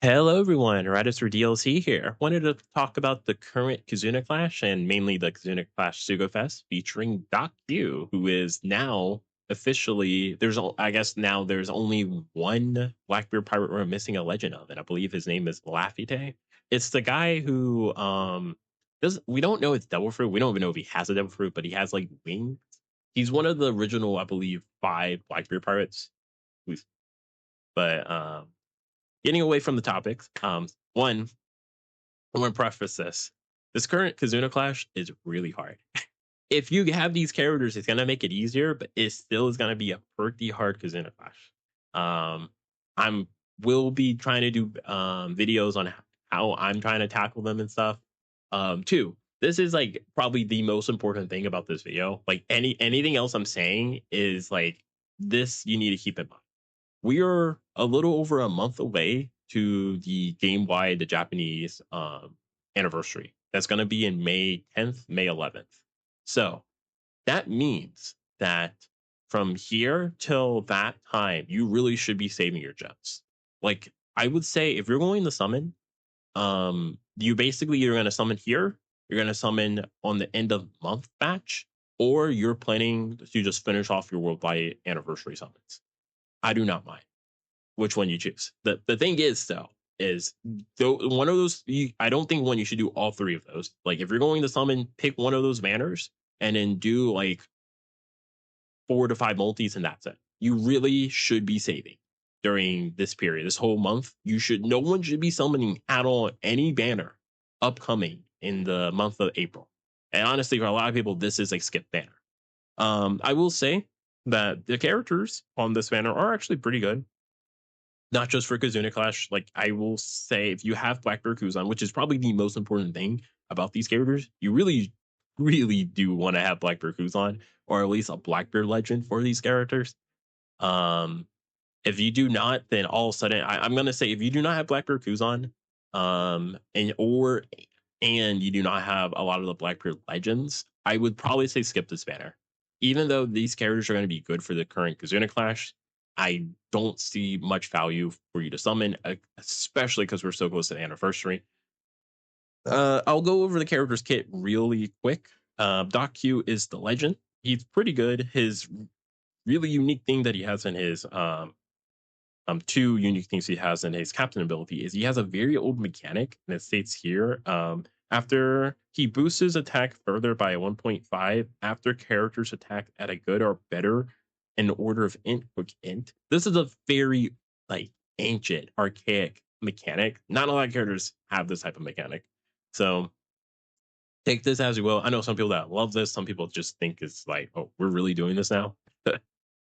Hello, everyone. Radis for DLC here. Wanted to talk about the current Kizuna Clash and mainly the Kizuna Clash Sugo Fest featuring Doc Q, who is now officially I guess now there's only one Blackbeard pirate we're missing a legend of, and I believe his name is Laffite. It's the guy who does we don't know it's devil fruit. We don't even know if he has a devil fruit, but he has like wings. He's one of the original, I believe, five Blackbeard pirates. Who's but getting away from the topics, one, I want to preface this. This current Kizuna Clash is really hard. If you have these characters, it's gonna make it easier, but it still is gonna be a pretty hard Kizuna Clash. I'm will be trying to do videos on how I'm trying to tackle them and stuff. Two, this is like probably the most important thing about this video. Like anything else I'm saying is like this you need to keep in mind. We are a little over a month away to the game wide, the Japanese anniversary. That's going to be in May 10th, May 11th. So that means that from here till that time, you really should be saving your gems. Like I would say, if you're going to summon, you basically you're going to summon here, you're going to summon on the end of month batch, or you're planning to just finish off your worldwide anniversary summons. I do not mind which one you choose. The thing is though is one of those I don't think one you should do all three of those. Like if you're going to summon, pick one of those banners and then do like 4 to 5 multis and that's it. You really should be saving during this period, this whole month. No one should be summoning at all any banner upcoming in the month of April. And honestly, for a lot of people, this is a skip banner. I will say that the characters on this banner are actually pretty good, not just for Kizuna Clash. Like I will say, if you have Blackbeard Kuzan, which is probably the most important thing about these characters, you really, really do want to have Blackbeard Kuzan, or at least a Blackbeard legend for these characters. Um, if you do not, then all of a sudden, I'm gonna say, if you do not have Blackbeard Kuzan, and you do not have a lot of the Blackbeard legends, I would probably say skip this banner. Even though these characters are going to be good for the current Kazuna Clash, I don't see much value for you to summon, especially because we're so close to the anniversary. I'll go over the characters kit really quick. Doc Q is the legend. He's pretty good. His really unique thing that he has in his two unique things he has in his captain ability is he has a very old mechanic, and it states here, after he boosts his attack further by 1.5 after characters attack at a good or better in order of int, quick int. This is a very like ancient, archaic mechanic. Not a lot of characters have this type of mechanic. So take this as you will. I know some people that love this, some people just think it's like, oh, we're really doing this now.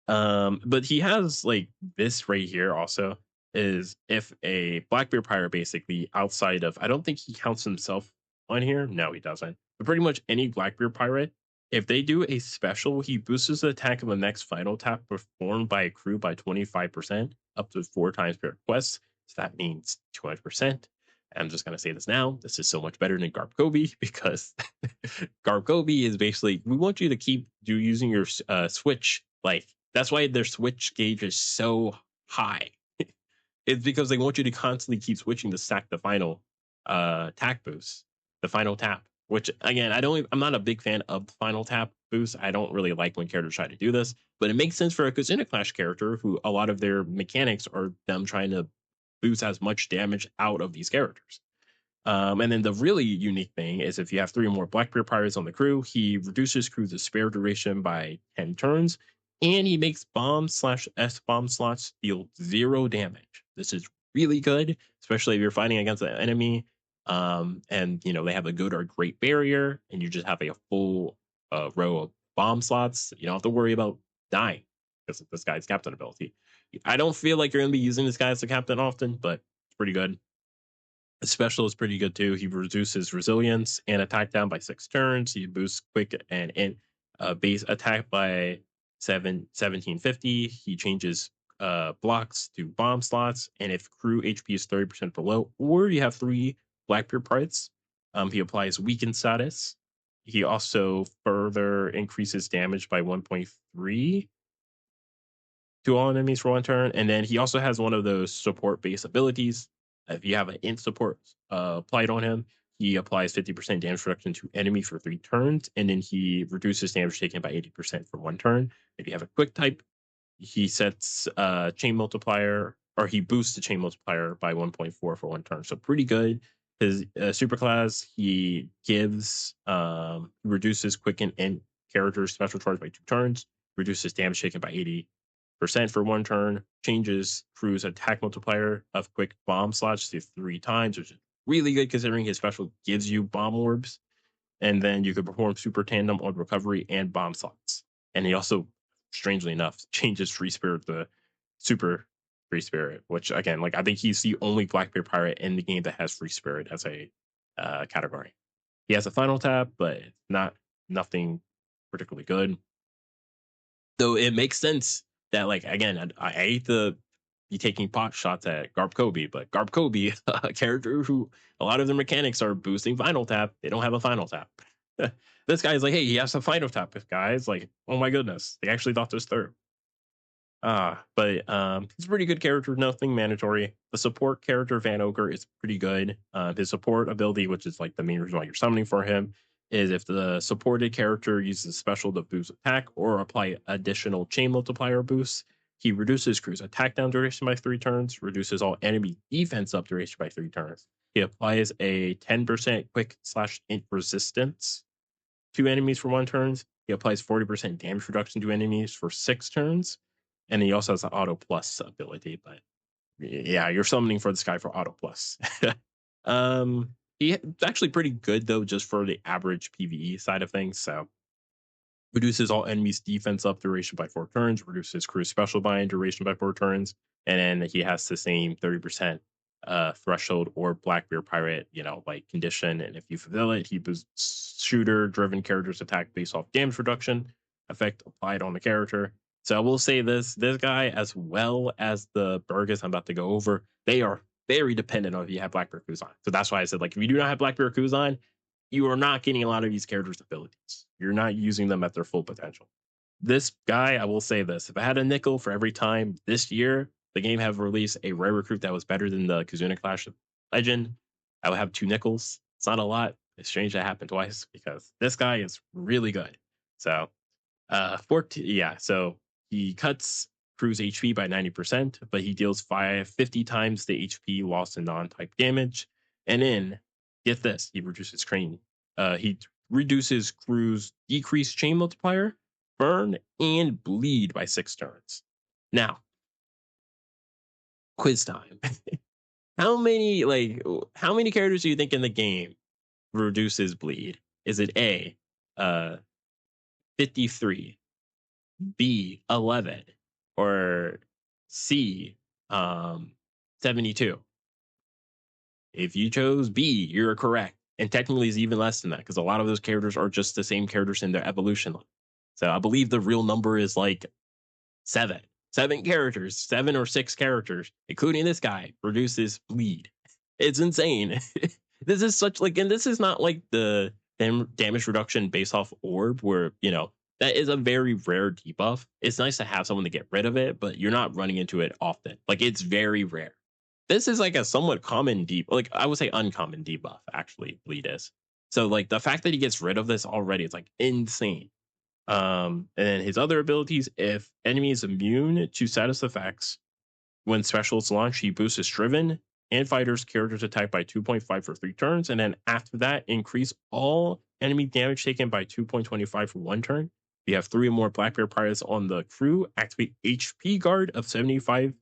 But he has like this right here also is if a Blackbeard pirate basically outside of, I don't think he counts himself on here. No, he doesn't. But pretty much any Blackbeard pirate, if they do a special, he boosts the attack of the next final tap performed by a crew by 25%, up to 4 times per quest. So that means 200%. I'm just gonna say this now. This is so much better than Garb Kobe because Garb Kobe is basically, we want you to keep using your switch. Like that's why their switch gauge is so high. It's because they want you to constantly keep switching to stack the final tack boost, the final tap. Which again, I'm not a big fan of the final tap boost. I don't really like when characters try to do this, but it makes sense for a Kizuna Clash character who a lot of their mechanics are them trying to boost as much damage out of these characters. And then the really unique thing is if you have 3 or more Blackbeard pirates on the crew, he reduces crew's spare duration by 10 turns, and he makes bomb/S bomb slots deal 0 damage. This is really good, especially if you're fighting against an enemy, and they have a good or great barrier, and you just have a full row of bomb slots. You don't have to worry about dying because of this guy's captain ability. I don't feel like you're going to be using this guy as a captain often, but it's pretty good. The special is pretty good too. He reduces resilience and attack down by 6 turns. He boosts quick and base attack by 1750. He changes blocks to bomb slots, and if crew HP is 30% below, or you have 3 Blackbeard parts, he applies weakened status. He also further increases damage by 1.3 to all enemies for 1 turn, and then he also has one of those support base abilities If you have an int support applied on him, he applies 50% damage reduction to enemy for 3 turns, and then he reduces damage taken by 80% for 1 turn. If you have a quick type, he sets chain multiplier, or he boosts the chain multiplier by 1.4 for 1 turn. So pretty good. His super class, he gives reduces quicken and character special charge by 2 turns, reduces damage taken by 80% for 1 turn, changes crew's attack multiplier of quick bomb slots to 3 times, which is really good considering his special gives you bomb orbs. And then you could perform super tandem on recovery and bomb slots. And he also, strangely enough, changes free spirit to super free spirit, which again, like I think he's the only Blackbeard pirate in the game that has free spirit as a category. He has a final tap, but it's not nothing particularly good. Though it makes sense that, like, again, I hate to be taking pot shots at Garb Kobe, but Garb Kobe, a character who a lot of the mechanics are boosting final tap, they don't have a final tap. This guy's like, hey, he has a final tap, guys. Like, oh my goodness, they actually thought this through. But he's a pretty good character, nothing mandatory. The support character, Van Ogre, is pretty good. His support ability, which is like the main reason why you're summoning for him, is if the supported character uses special to boost attack or apply additional chain multiplier boosts, he reduces crew's attack down duration by 3 turns, reduces all enemy defense up duration by 3 turns. He applies a 10% quick slash int resistance to enemies for 1 turn. He applies 40% damage reduction to enemies for 6 turns. And he also has an auto plus ability, but yeah, you're summoning for this guy for auto plus. He's actually pretty good though, just for the average PvE side of things. So reduces all enemies' defense up duration by 4 turns, reduces crew special bind duration by 4 turns, and then he has the same 30% threshold or Blackbeard pirate, like condition. And if you fulfill it, he boosts shooter driven characters attack based off damage reduction effect applied on the character. So I will say this guy, as well as the Burgess I'm about to go over, they are very dependent on if you have Blackbeard Kuzan. So that's why I said, like, if you do not have Blackbeard Kuzan, you are not getting a lot of these characters' abilities. You're not using them at their full potential. This guy, I will say this: if I had a nickel for every time this year the game have released a rare recruit that was better than the Kizuna Clash Legend, I would have 2 nickels. It's not a lot. It's strange that happened twice because this guy is really good. So 14, yeah. So he cuts crew's HP by 90%, but he deals 50 times the HP lost in non-type damage. And then, get this, he reduces crane. He reduces crew's decreased chain multiplier, burn, and bleed by 6 turns. Now, quiz time. How many characters do you think in the game reduces bleed? Is it A, 53, B, 11, or C, 72? If you chose B, you're correct. And technically, it's even less than that because a lot of those characters are just the same characters in their evolution line. So I believe the real number is like 7. 7 characters, 7 or 6 characters, including this guy, reduces bleed. It's insane. This is such like, and this is not like the damage reduction based off orb where, that is a very rare debuff. It's nice to have someone to get rid of it, but you're not running into it often. Like, it's very rare. This is like a somewhat common like I would say uncommon debuff, actually, bleed is. So like the fact that he gets rid of this already is like insane. And his other abilities: if enemy is immune to status effects when specialists launch, he boosts his Striven and fighters characters attack by 2.5 for 3 turns, and then after that, increase all enemy damage taken by 2.25 for 1 turn. You have 3 or more Blackbeard pirates on the crew. Activate HP guard of 75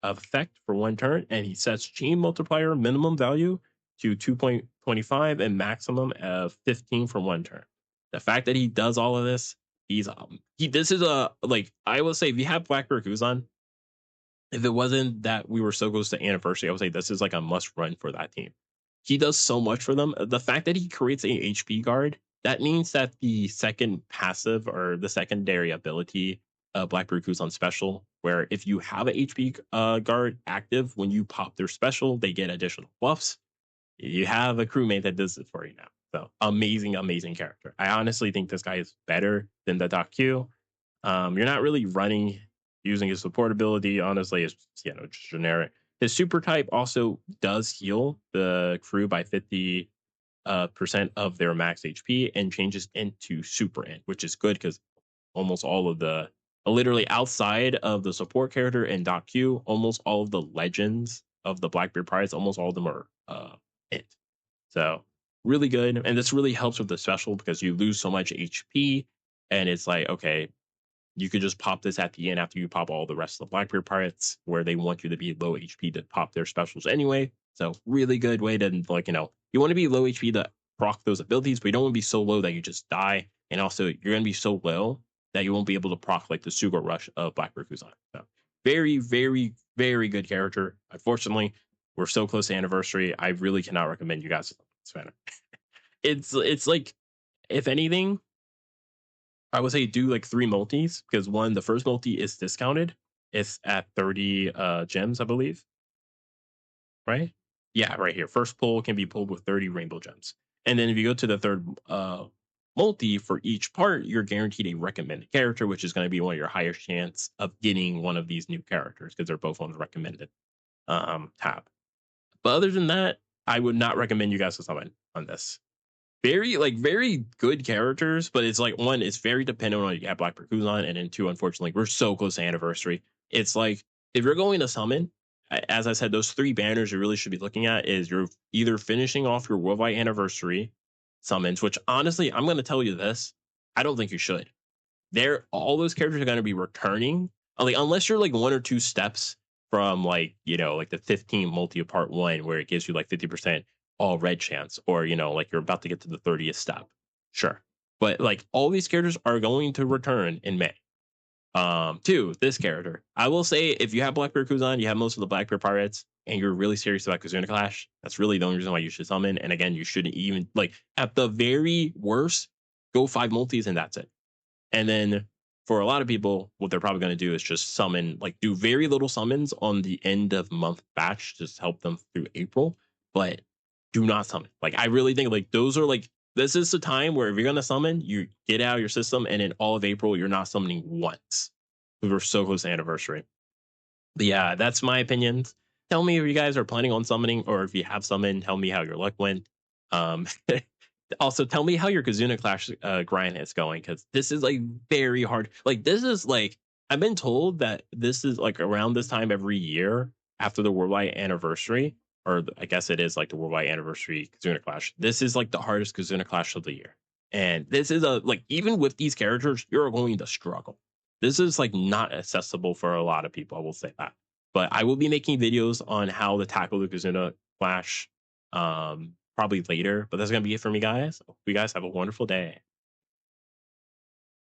of effect for 1 turn, and he sets chain multiplier minimum value to 2.25 and maximum of 15 for 1 turn. The fact that he does all of this, this is a, like, I will say, if you have Blackbeard Kuzan, if it wasn't that we were so close to anniversary, I would say this is like a must run for that team. He does so much for them. The fact that he creates a HP guard, that means that the second passive or the secondary ability, Blackbeard Kuzan special, where if you have a HP guard active, when you pop their special, they get additional buffs. You have a crewmate that does it for you now. So amazing, amazing character. I honestly think this guy is better than the Doc Q. You're not really running using his support ability. Honestly, it's just generic. His super type also does heal the crew by 50 percent of their max HP and changes into super int, which is good because almost all of the literally outside of the support character and Doc Q, almost all of the legends of the Blackbeard Prize, almost all of them are int. So really good. And this really helps with the special because you lose so much HP. And it's like, okay, you could just pop this at the end after you pop all the rest of the Blackbeard pirates where they want you to be low HP to pop their specials anyway. So really good way to like, you want to be low HP to proc those abilities, but you don't want to be so low that you just die. And also you're going to be so low that you won't be able to proc like the Sugo Rush of Blackbeard Kuzan. So very, very, very good character. Unfortunately, we're so close to anniversary. I really cannot recommend you guys this banner. It's like, if anything, I would say do like 3 multis because one, the first multi is discounted. It's at 30 gems, I believe, right? Yeah, right here. First pull can be pulled with 30 rainbow gems. And then if you go to the third multi for each part, you're guaranteed a recommended character, which is going to be one of your highest chance of getting one of these new characters because they're both on the recommended tab. But other than that, I would not recommend you guys to summon on this. Very good characters, but it's like one, it's very dependent on you have Black Perkuzan, and then two, unfortunately, we're so close to anniversary. It's like if you're going to summon, as I said, those 3 banners you really should be looking at is you're either finishing off your worldwide anniversary summons, which honestly, I'm gonna tell you this, I don't think you should. They're all those characters are gonna be returning. Like unless you're like 1 or 2 steps from like, like the 15 multi part 1 where it gives you like 50% all red chance, or like you're about to get to the 30th step. Sure. But like all these characters are going to return in May. Two, this character. I will say if you have Blackbeard Kuzan, you have most of the Blackbeard pirates, and you're really serious about Kizuna Clash, that's really the only reason why you should summon. And again, you shouldn't even like at the very worst, go 5 multis and that's it. And then for a lot of people, what they're probably going to do is just summon, like do very little summons on the end of month batch, just help them through April, but do not summon. Like I really think like those are like, this is the time where if you're going to summon, you get out of your system and in all of April, you're not summoning once. We're so close to anniversary. But yeah, that's my opinions. Tell me if you guys are planning on summoning or if you have summoned, tell me how your luck went. Um, Also, tell me how your Kizuna Clash grind is going because this is like very hard. Like this is like I've been told that this is like around this time every year after the worldwide anniversary, or I guess it is like the worldwide anniversary Kizuna Clash. This is like the hardest Kizuna Clash of the year, and this is a like even with these characters, you're going to struggle. This is like not accessible for a lot of people. I will say that, but I will be making videos on how to tackle the Kizuna Clash. Probably later, but that's gonna be it for me, guys. Hope you guys have a wonderful day.